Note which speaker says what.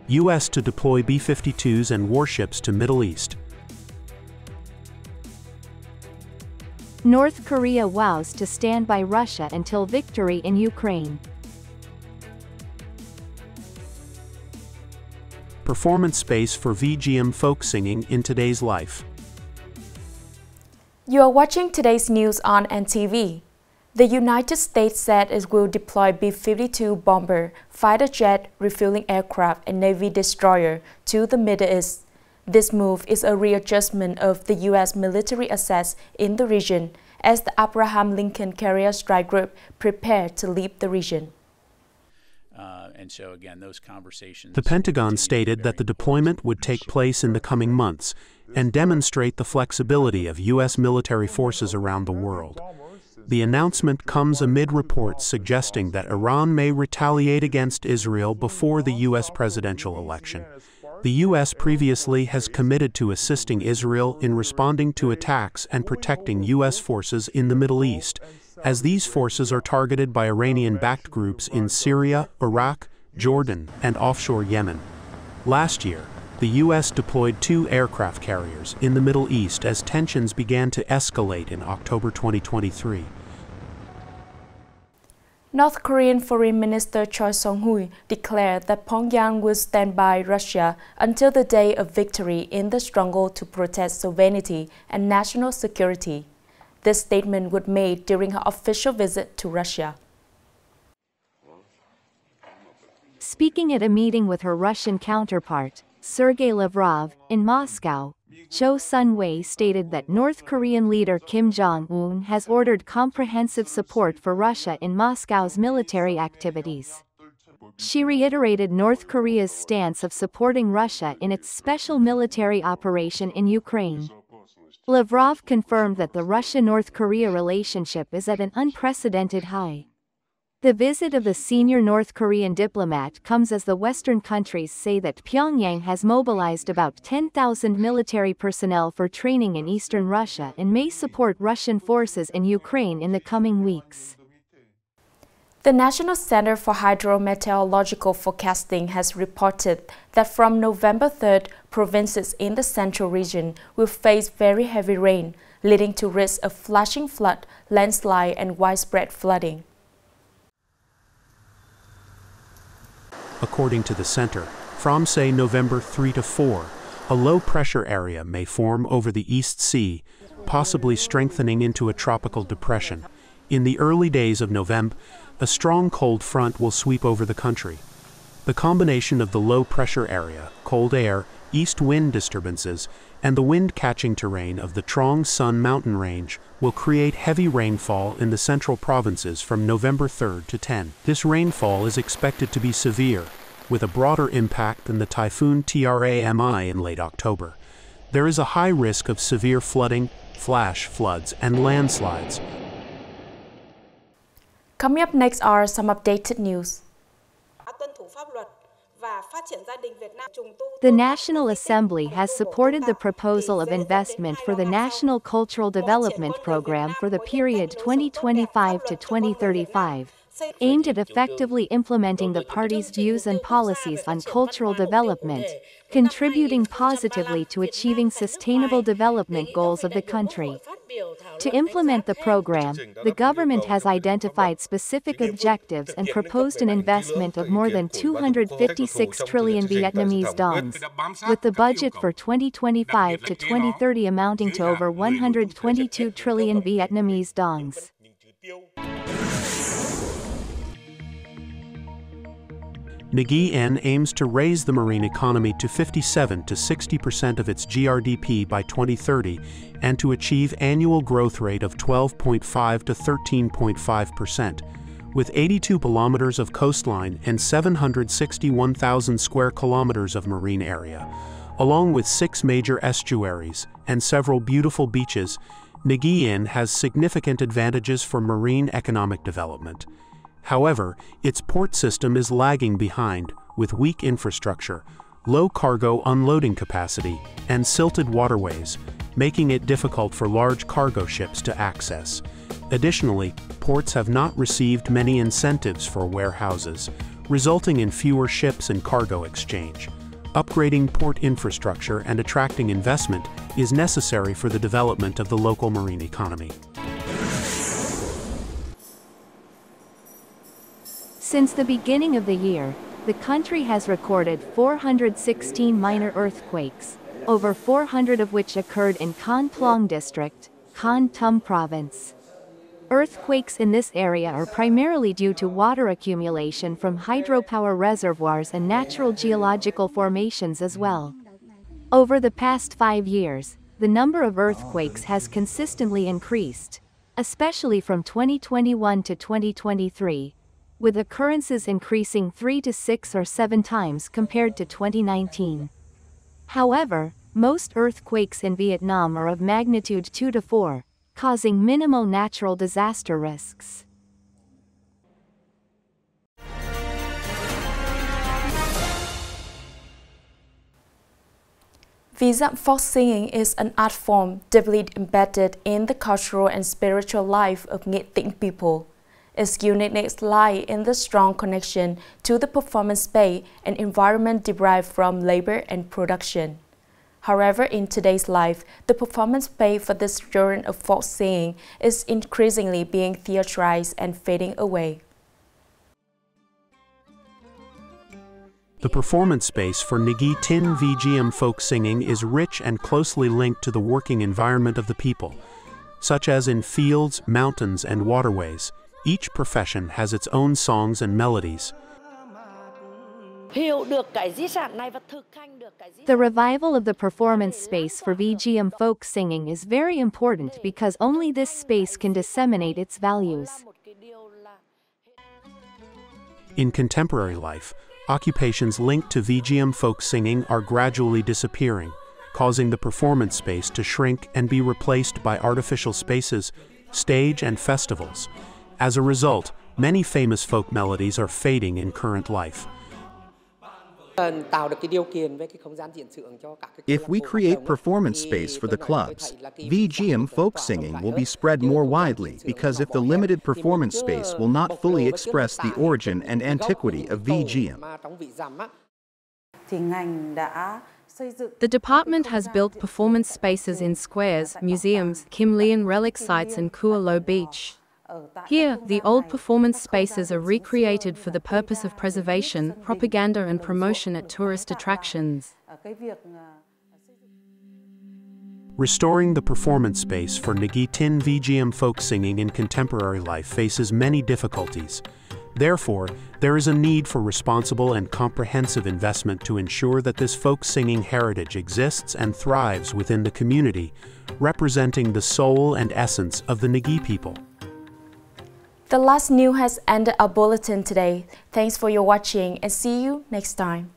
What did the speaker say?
Speaker 1: U.S. to deploy B-52s and warships to Middle East.
Speaker 2: North Korea vows to stand by Russia until victory in Ukraine.
Speaker 1: Performance space for Vi Giam folk singing in today's life.
Speaker 3: You are watching today's news on NTV. The United States said it will deploy B-52 bomber, fighter jet, refueling aircraft, and Navy destroyer to the Middle East. This move is a readjustment of the U.S. military assets in the region as the Abraham Lincoln Carrier Strike Group prepared to leave the region.
Speaker 1: The Pentagon stated that the deployment would take place in the coming months and demonstrate the flexibility of U.S. military forces around the world. The announcement comes amid reports suggesting that Iran may retaliate against Israel before the U.S. presidential election. The U.S. previously has committed to assisting Israel in responding to attacks and protecting U.S. forces in the Middle East, as these forces are targeted by Iranian-backed groups in Syria, Iraq, Jordan, and offshore Yemen. Last year, the U.S. deployed 2 aircraft carriers in the Middle East as tensions began to escalate in October 2023.
Speaker 3: North Korean Foreign Minister Choi Song-hui declared that Pyongyang will stand by Russia until the day of victory in the struggle to protect sovereignty and national security. This statement was made during her official visit to Russia.
Speaker 2: Speaking at a meeting with her Russian counterpart, Sergei Lavrov, in Moscow, Cho Sun-wei stated that North Korean leader Kim Jong-un has ordered comprehensive support for Russia in Moscow's military activities. She reiterated North Korea's stance of supporting Russia in its special military operation in Ukraine. Lavrov confirmed that the Russia-North Korea relationship is at an unprecedented high. The visit of the senior North Korean diplomat comes as the Western countries say that Pyongyang has mobilized about 10,000 military personnel for training in eastern Russia and may support Russian forces in Ukraine in the coming weeks.
Speaker 3: The National Center for Hydrometeorological Forecasting has reported that from November 3rd, provinces in the central region will face very heavy rain, leading to risk of flashing flood, landslide, and widespread flooding.
Speaker 1: According to the center, from say November 3 to 4, a low-pressure area may form over the East Sea, possibly strengthening into a tropical depression. In the early days of November, a strong cold front will sweep over the country. The combination of the low-pressure area, cold air, east wind disturbances, and the wind-catching terrain of the Trong Son mountain range will create heavy rainfall in the central provinces from November 3rd to 10. This rainfall is expected to be severe, with a broader impact than the typhoon Trami in late October. There is a high risk of severe flooding, flash floods, and landslides.
Speaker 3: Coming up next are some updated news.
Speaker 2: The National Assembly has supported the proposal of investment for the National Cultural Development Program for the period 2025 to 2035, aimed at effectively implementing the party's views and policies on cultural development, contributing positively to achieving sustainable development goals of the country. To implement the program, the government has identified specific objectives and proposed an investment of more than 256 trillion Vietnamese dongs, with the budget for 2025 to 2030 amounting to over 122 trillion Vietnamese dongs.
Speaker 1: Nghệ aims to raise the marine economy to 57 to 60% of its GRDP by 2030 and to achieve annual growth rate of 12.5 to 13.5%. With 82 kilometers of coastline and 761,000 square kilometers of marine area, along with 6 major estuaries and several beautiful beaches, Nghệ has significant advantages for marine economic development. However, its port system is lagging behind, with weak infrastructure, low cargo unloading capacity, and silted waterways, making it difficult for large cargo ships to access. Additionally, ports have not received many incentives for warehouses, resulting in fewer ships and cargo exchange. Upgrading port infrastructure and attracting investment is necessary for the development of the local marine economy.
Speaker 2: Since the beginning of the year, the country has recorded 416 minor earthquakes, over 400 of which occurred in Kon Plong District, Kon Tum Province. Earthquakes in this area are primarily due to water accumulation from hydropower reservoirs and natural geological formations as well. Over the past 5 years, the number of earthquakes has consistently increased, especially from 2021 to 2023, with occurrences increasing 3 to 6 or 7 times compared to 2019. However, most earthquakes in Vietnam are of magnitude 2 to 4, causing minimal natural disaster risks.
Speaker 3: Vi Giam folk singing is an art form deeply embedded in the cultural and spiritual life of Nghệ tỉnh people. Its uniqueness lies in the strong connection to the performance space and environment derived from labor and production. However, in today's life, the performance space for this genre of folk singing is increasingly being theatricized and fading away.
Speaker 1: The performance space for Nghệ Tin Vi Giam folk singing is rich and closely linked to the working environment of the people, such as in fields, mountains, and waterways. Each profession has its own songs and melodies.
Speaker 2: The revival of the performance space for Vi Giam folk singing is very important because only this space can disseminate its values.
Speaker 1: In contemporary life, occupations linked to Vi Giam folk singing are gradually disappearing, causing the performance space to shrink and be replaced by artificial spaces, stage, and festivals. As a result, many famous folk melodies are fading in current life.
Speaker 4: If we create performance space for the clubs, Vi Giam folk singing will be spread more widely because if the limited performance space will not fully express the origin and antiquity of Vi Giam.
Speaker 5: The department has built performance spaces in squares, museums, Kim Leon relic sites and Kua Lo Beach. Here, the old performance spaces are recreated for the purpose of preservation, propaganda and promotion at tourist attractions.
Speaker 1: Restoring the performance space for Nghệ Tin Vi Giam folk singing in contemporary life faces many difficulties. Therefore, there is a need for responsible and comprehensive investment to ensure that this folk singing heritage exists and thrives within the community, representing the soul and essence of the Nghệ people.
Speaker 3: The last news has ended our bulletin today. Thanks for your watching and see you next time.